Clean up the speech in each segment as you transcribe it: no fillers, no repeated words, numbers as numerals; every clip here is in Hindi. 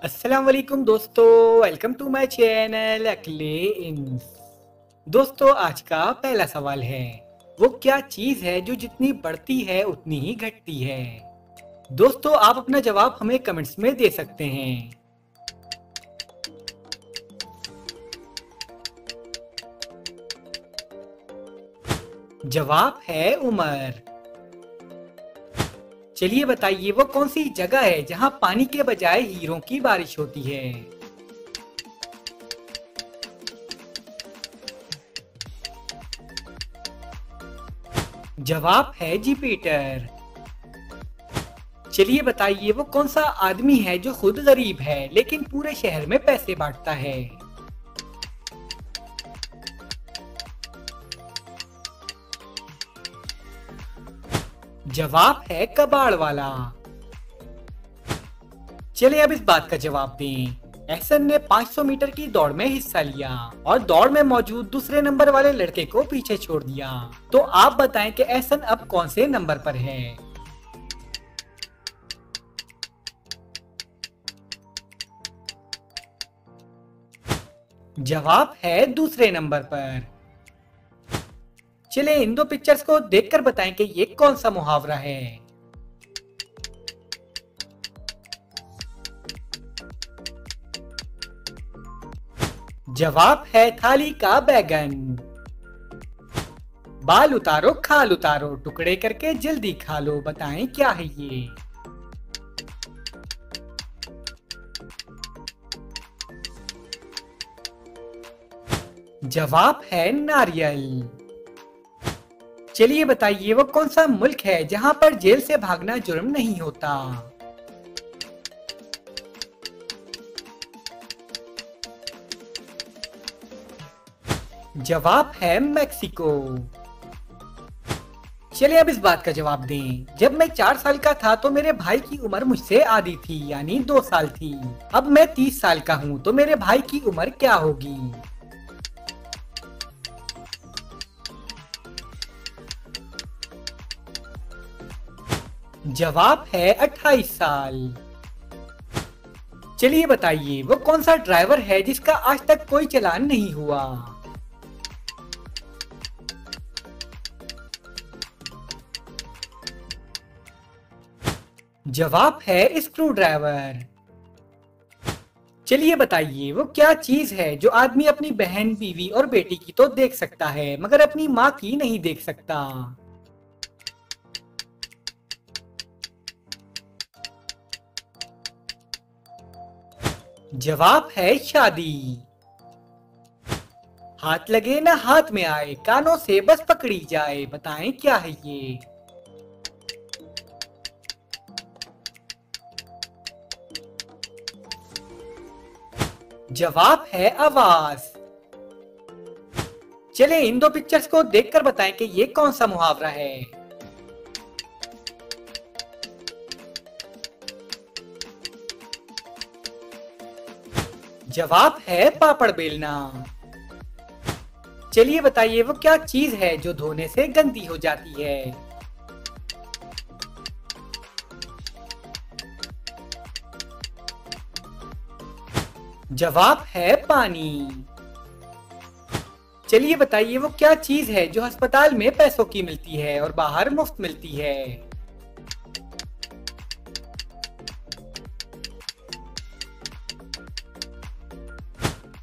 अस्सलाम वालेकुम दोस्तों, वेलकम टू माय चैनल अकले इंस। दोस्तों, आज का पहला सवाल है, वो क्या चीज है जो जितनी बढ़ती है उतनी ही घटती है। दोस्तों, आप अपना जवाब हमें कमेंट्स में दे सकते हैं। जवाब है उम्र। चलिए बताइए, वो कौन सी जगह है जहां पानी के बजाय हीरों की बारिश होती है। जवाब है जुपिटर। चलिए बताइए, वो कौन सा आदमी है जो खुद गरीब है लेकिन पूरे शहर में पैसे बांटता है। जवाब है कबाड़ वाला। चलिए अब इस बात का जवाब दें। एहसन ने 500 मीटर की दौड़ में हिस्सा लिया और दौड़ में मौजूद दूसरे नंबर वाले लड़के को पीछे छोड़ दिया। तो आप बताएं कि एहसन अब कौन से नंबर पर है। जवाब है दूसरे नंबर पर। चलिए इन दो पिक्चर्स को देखकर बताएं कि ये कौन सा मुहावरा है। जवाब है थाली का बैगन। बाल उतारो खाल उतारो, टुकड़े करके जल्दी खा लो, बताएं क्या है ये। जवाब है नारियल। चलिए बताइए, वो कौन सा मुल्क है जहां पर जेल से भागना जुर्म नहीं होता। जवाब है मेक्सिको। चलिए अब इस बात का जवाब दें। जब मैं 4 साल का था तो मेरे भाई की उम्र मुझसे आधी थी, यानी 2 साल थी। अब मैं 30 साल का हूँ तो मेरे भाई की उम्र क्या होगी। जवाब है 28 साल। चलिए बताइए, वो कौन सा ड्राइवर है जिसका आज तक कोई चालान नहीं हुआ। जवाब है स्क्रू ड्राइवर। चलिए बताइए, वो क्या चीज है जो आदमी अपनी बहन, बीवी और बेटी की तो देख सकता है मगर अपनी माँ की नहीं देख सकता। जवाब है शादी। हाथ लगे ना हाथ में आए, कानों से बस पकड़ी जाए, बताएं क्या है ये। जवाब है आवाज। चले इन दो पिक्चर्स को देखकर बताएं कि ये कौन सा मुहावरा है। जवाब है पापड़ बेलना। चलिए बताइए, वो क्या चीज है जो धोने से गंदी हो जाती है। जवाब है पानी। चलिए बताइए, वो क्या चीज है जो अस्पताल में पैसों की मिलती है और बाहर मुफ्त मिलती है।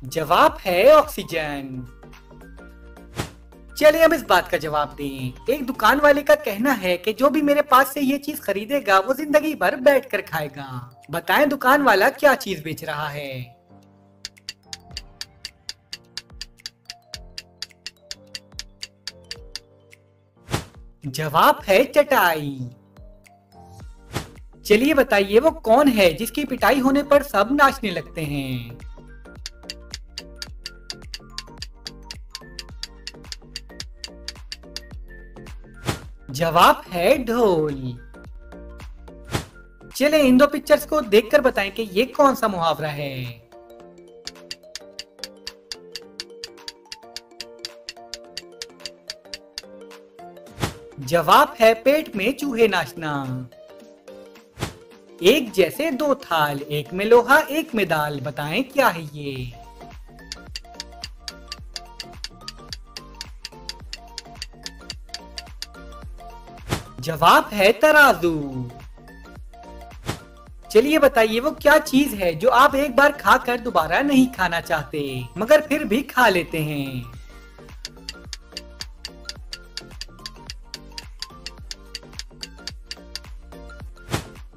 जवाब है ऑक्सीजन। चलिए अब इस बात का जवाब दें। एक दुकान वाले का कहना है कि जो भी मेरे पास से ये चीज खरीदेगा वो जिंदगी भर बैठ कर खाएगा। बताएं दुकान वाला क्या चीज बेच रहा है। जवाब है चटाई। चलिए बताइए, वो कौन है जिसकी पिटाई होने पर सब नाचने लगते हैं। जवाब है ढोल। चले इन दो पिक्चर्स को देखकर बताएं कि ये कौन सा मुहावरा है। जवाब है पेट में चूहे नाचना। एक जैसे दो थाल, एक में लोहा एक में दाल, बताएं क्या है ये? जवाब है तराजू। चलिए बताइए वो क्या चीज है जो आप एक बार खाकर दोबारा नहीं खाना चाहते मगर फिर भी खा लेते हैं?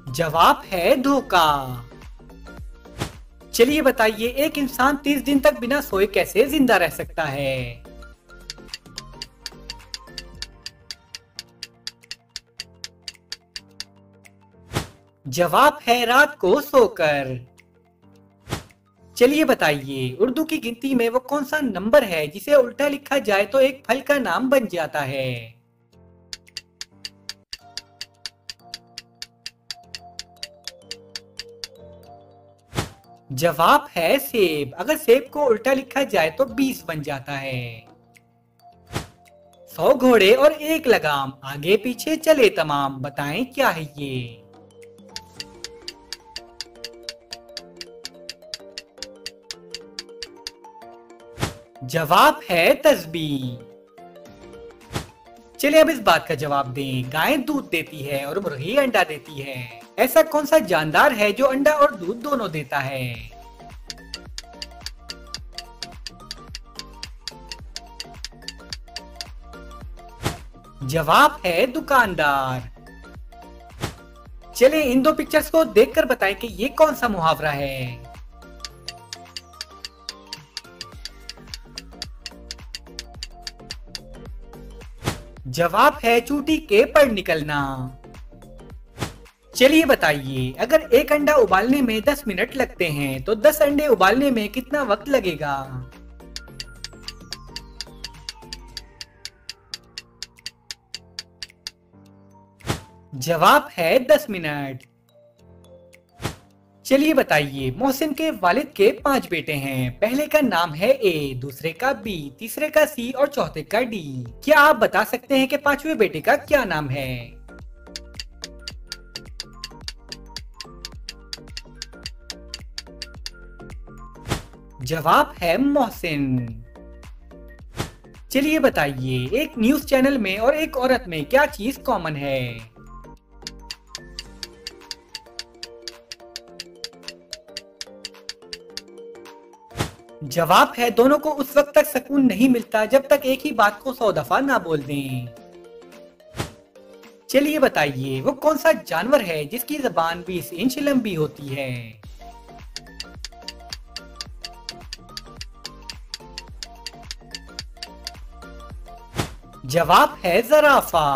जवाब है धोखा। चलिए बताइए एक इंसान 30 दिन तक बिना सोए कैसे जिंदा रह सकता है? जवाब है रात को सोकर। चलिए बताइए उर्दू की गिनती में वो कौन सा नंबर है जिसे उल्टा लिखा जाए तो एक फल का नाम बन जाता है? जवाब है सेब। अगर सेब को उल्टा लिखा जाए तो 20 बन जाता है। 100 घोड़े और एक लगाम, आगे पीछे चले तमाम, बताएं क्या है ये? जवाब है तस्बीह। चलिए अब इस बात का जवाब दें। गाय दूध देती है और मुर्गी अंडा देती है। ऐसा कौन सा जानदार है जो अंडा और दूध दोनों देता है? जवाब है दुकानदार। चलिए इन दो पिक्चर्स को देखकर बताएं कि ये कौन सा मुहावरा है? जवाब है चूटी के पड़ निकलना। चलिए बताइए अगर एक अंडा उबालने में 10 मिनट लगते हैं तो 10 अंडे उबालने में कितना वक्त लगेगा? जवाब है 10 मिनट। चलिए बताइए मोहसिन के वालिद के 5 बेटे हैं। पहले का नाम है ए, दूसरे का बी, तीसरे का सी और चौथे का डी। क्या आप बता सकते हैं कि पांचवें बेटे का क्या नाम है? जवाब है मोहसिन। चलिए बताइए एक न्यूज चैनल में और एक औरत में क्या चीज कॉमन है? जवाब है दोनों को उस वक्त तक सुकून नहीं मिलता जब तक एक ही बात को 100 दफा ना बोल दें। चलिए बताइए वो कौन सा जानवर है जिसकी जबान 20 इंच लंबी होती है? जवाब है ज़राफ़ा।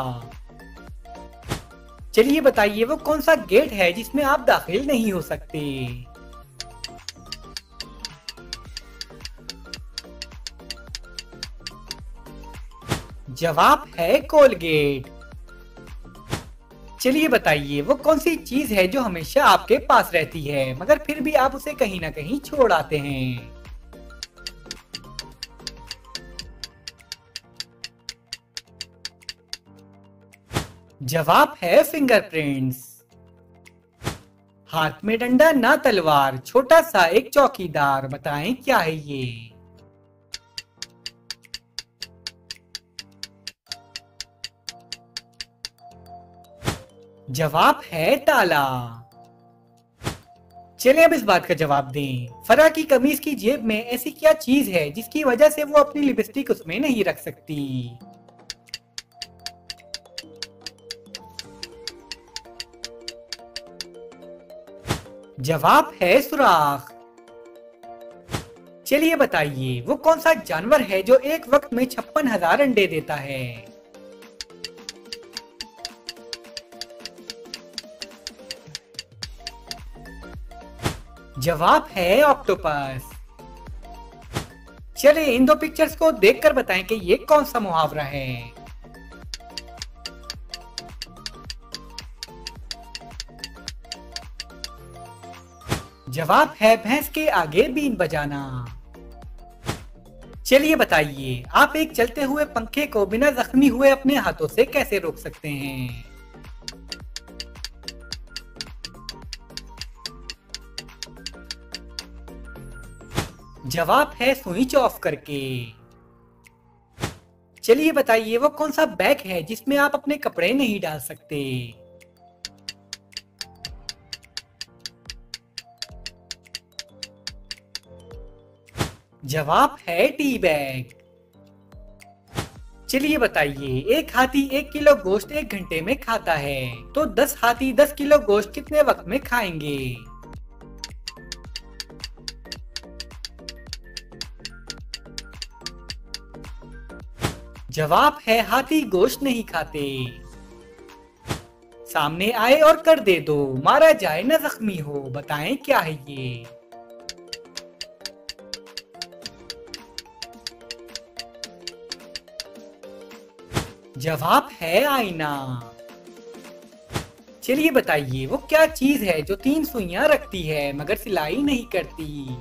चलिए बताइए वो कौन सा गेट है जिसमें आप दाखिल नहीं हो सकते? जवाब है कोलगेट। चलिए बताइए वो कौन सी चीज है जो हमेशा आपके पास रहती है मगर फिर भी आप उसे कहीं ना कहीं छोड़ आते हैं? जवाब है फिंगरप्रिंट्स। हाथ में डंडा ना तलवार, छोटा सा एक चौकीदार, बताएं क्या है ये? जवाब है ताला। चलिए अब इस बात का जवाब दें। फरा की कमीज की जेब में ऐसी क्या चीज है जिसकी वजह से वो अपनी लिपस्टिक उसमें नहीं रख सकती? जवाब है सुराख। चलिए बताइए वो कौन सा जानवर है जो एक वक्त में 56,000 अंडे देता है? जवाब है ऑक्टोपस। चलिए इन दो पिक्चर्स को देखकर बताएं कि ये कौन सा मुहावरा है? जवाब है भैंस के आगे बीन बजाना। चलिए बताइए आप एक चलते हुए पंखे को बिना जख्मी हुए अपने हाथों से कैसे रोक सकते हैं? जवाब है स्विच ऑफ करके। चलिए बताइए वो कौन सा बैग है जिसमें आप अपने कपड़े नहीं डाल सकते। जवाब है टी बैग। चलिए बताइए एक हाथी 1 किलो गोश्त 1 घंटे में खाता है, तो 10 हाथी 10 किलो गोश्त कितने वक्त में खाएंगे। जवाब है हाथी गोश्त नहीं खाते। सामने आए और कर दे दो, मारा जाए न जख्मी हो, बताएं क्या है ये। जवाब है आईना। चलिए बताइए वो क्या चीज है जो 3 सुइयां रखती है मगर सिलाई नहीं करती।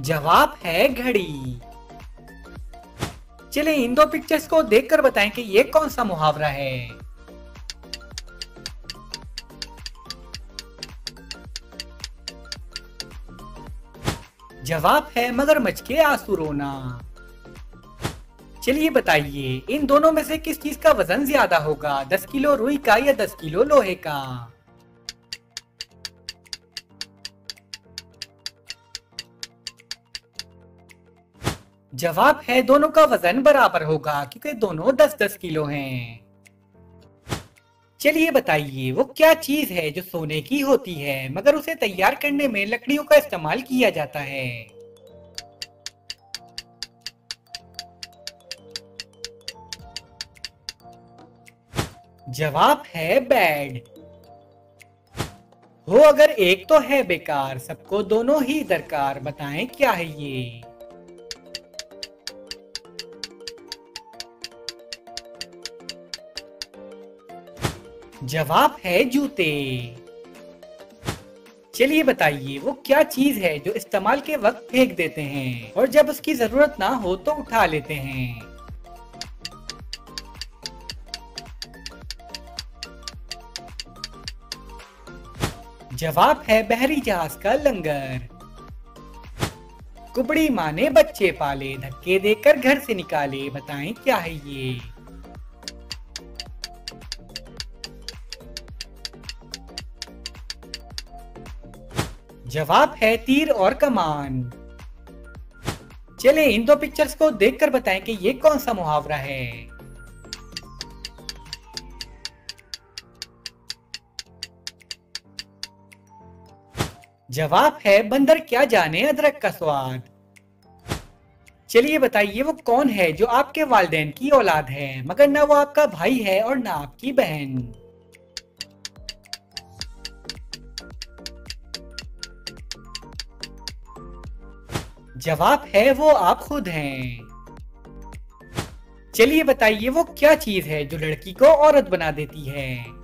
जवाब है घड़ी। चलिए इन दो पिक्चर्स को देखकर बताएं कि ये कौन सा मुहावरा है। जवाब है मगरमच्छ के आंसू रोना। चलिए बताइए इन दोनों में से किस चीज का वजन ज्यादा होगा, 10 किलो रुई का या 10 किलो लोहे का। जवाब है दोनों का वजन बराबर होगा क्योंकि दोनों 10-10 किलो हैं। चलिए बताइए वो क्या चीज है जो सोने की होती है मगर उसे तैयार करने में लकड़ियों का इस्तेमाल किया जाता है। जवाब है बेड। हो अगर एक तो है बेकार, सबको दोनों ही दरकार, बताएं क्या है ये। जवाब है जूते। चलिए बताइए वो क्या चीज है जो इस्तेमाल के वक्त फेंक देते हैं और जब उसकी जरूरत ना हो तो उठा लेते हैं। जवाब है बहरी जहाज का लंगर। कुबड़ी माँ ने बच्चे पाले, धक्के देकर घर से निकाले, बताएं क्या है ये। जवाब है तीर और कमान। चले इन दो पिक्चर्स को देखकर बताएं कि ये कौन सा मुहावरा है। जवाब है बंदर क्या जाने अदरक का स्वाद। चलिए बताइए वो कौन है जो आपके वालिदैन की औलाद है मगर ना वो आपका भाई है और ना आपकी बहन। जवाब है वो आप खुद हैं। चलिए बताइए वो क्या चीज है जो लड़की को औरत बना देती है।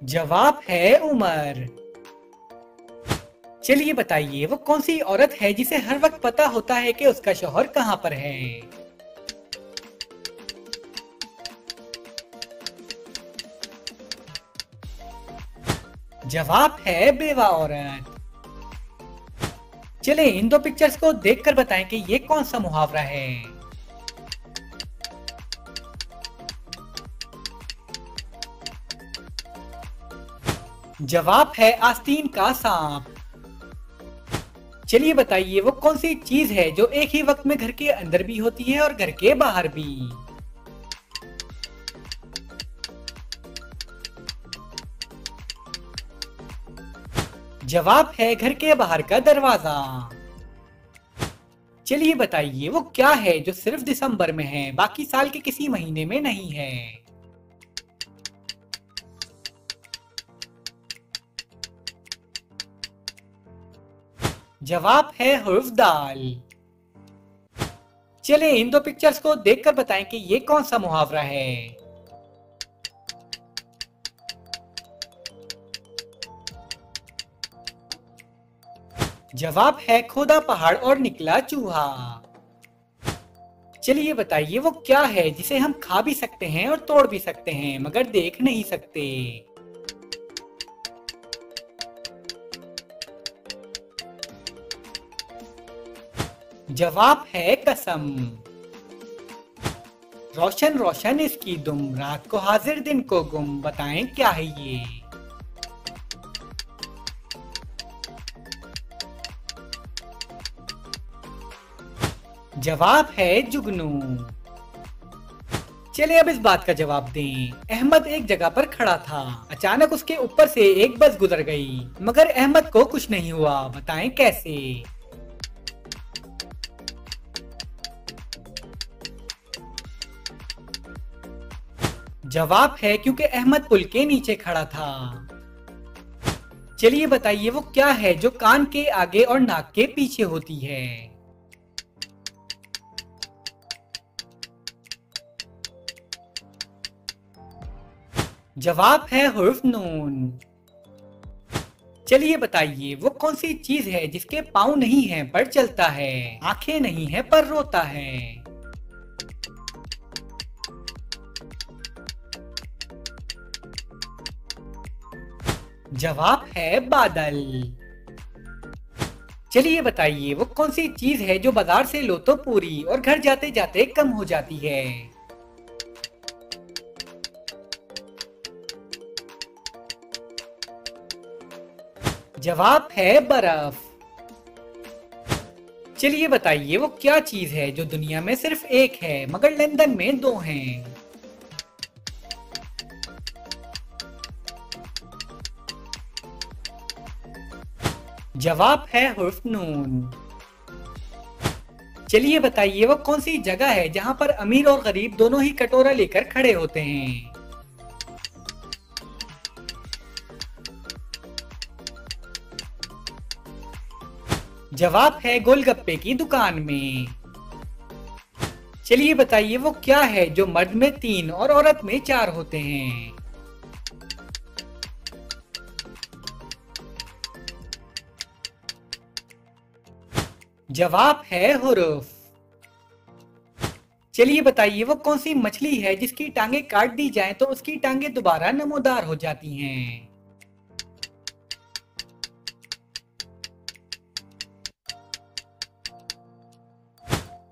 जवाब है उम्र। चलिए बताइए वो कौन सी औरत है जिसे हर वक्त पता होता है कि उसका शौहर कहां पर है। जवाब है बेवा औरत। चले इन दो पिक्चर्स को देखकर बताएं कि ये कौन सा मुहावरा है। जवाब है आस्तीन का सांप। चलिए बताइए वो कौन सी चीज है जो एक ही वक्त में घर के अंदर भी होती है और घर के बाहर भी। जवाब है घर के बाहर का दरवाजा। चलिए बताइए वो क्या है जो सिर्फ दिसंबर में है, बाकी साल के किसी महीने में नहीं है। जवाब है हुर्फ दाल। चले इन दो पिक्चर्स को देखकर बताएं कि ये कौन सा मुहावरा है। जवाब है खोदा पहाड़ और निकला चूहा। चलिए बताइए वो क्या है जिसे हम खा भी सकते हैं और तोड़ भी सकते हैं मगर देख नहीं सकते। जवाब है कसम। रोशन रोशन इसकी दुम, रात को हाजिर दिन को गुम, बताएं क्या है ये। जवाब है जुगनू। चलिए अब इस बात का जवाब दें। अहमद एक जगह पर खड़ा था, अचानक उसके ऊपर से एक बस गुजर गई मगर अहमद को कुछ नहीं हुआ, बताएं कैसे। जवाब है क्योंकि अहमद पुल के नीचे खड़ा था। चलिए बताइए वो क्या है जो कान के आगे और नाक के पीछे होती है। जवाब है हुर्फ नून। चलिए बताइए वो कौन सी चीज है जिसके पाँव नहीं है पर चलता है, आंखें नहीं है पर रोता है। जवाब है बादल। चलिए बताइए वो कौन सी चीज है जो बाजार से लो तो पूरी और घर जाते जाते कम हो जाती है। जवाब है बर्फ। चलिए बताइए वो क्या चीज है जो दुनिया में सिर्फ एक है मगर लंदन में दो हैं। जवाब है हुर्फ नून। चलिए बताइए वो कौन सी जगह है जहां पर अमीर और गरीब दोनों ही कटोरा लेकर खड़े होते हैं। जवाब है गोलगप्पे की दुकान में। चलिए बताइए वो क्या है जो मर्द में 3 और औरत में 4 होते हैं। जवाब है हुरूफ। चलिए बताइए वो कौन सी मछली है जिसकी टांगे काट दी जाएं तो उसकी टांगे दोबारा नमोदार हो जाती हैं।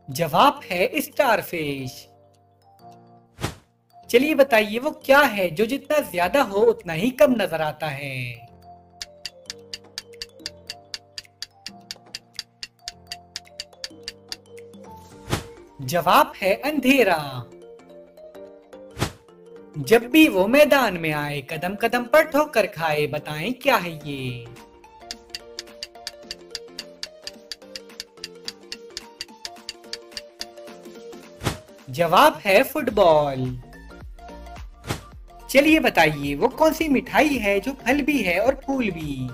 जवाब है स्टारफिश। चलिए बताइए वो क्या है जो जितना ज्यादा हो उतना ही कम नजर आता है। जवाब है अंधेरा। जब भी वो मैदान में आए कदम कदम पर ठोकर खाए, बताएं क्या है ये। जवाब है फुटबॉल। चलिए बताइए वो कौन सी मिठाई है जो फल भी है और फूल भी।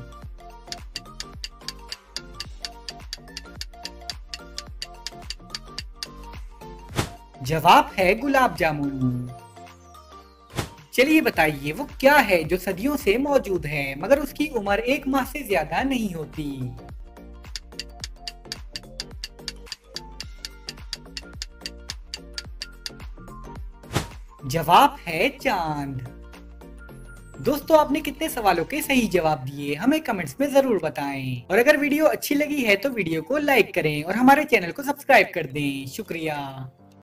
जवाब है गुलाब जामुन। चलिए बताइए वो क्या है जो सदियों से मौजूद है मगर उसकी उम्र 1 माह से ज्यादा नहीं होती। जवाब है चांद। दोस्तों आपने कितने सवालों के सही जवाब दिए हमें कमेंट्स में जरूर बताएं और अगर वीडियो अच्छी लगी है तो वीडियो को लाइक करें और हमारे चैनल को सब्सक्राइब कर दें। शुक्रिया।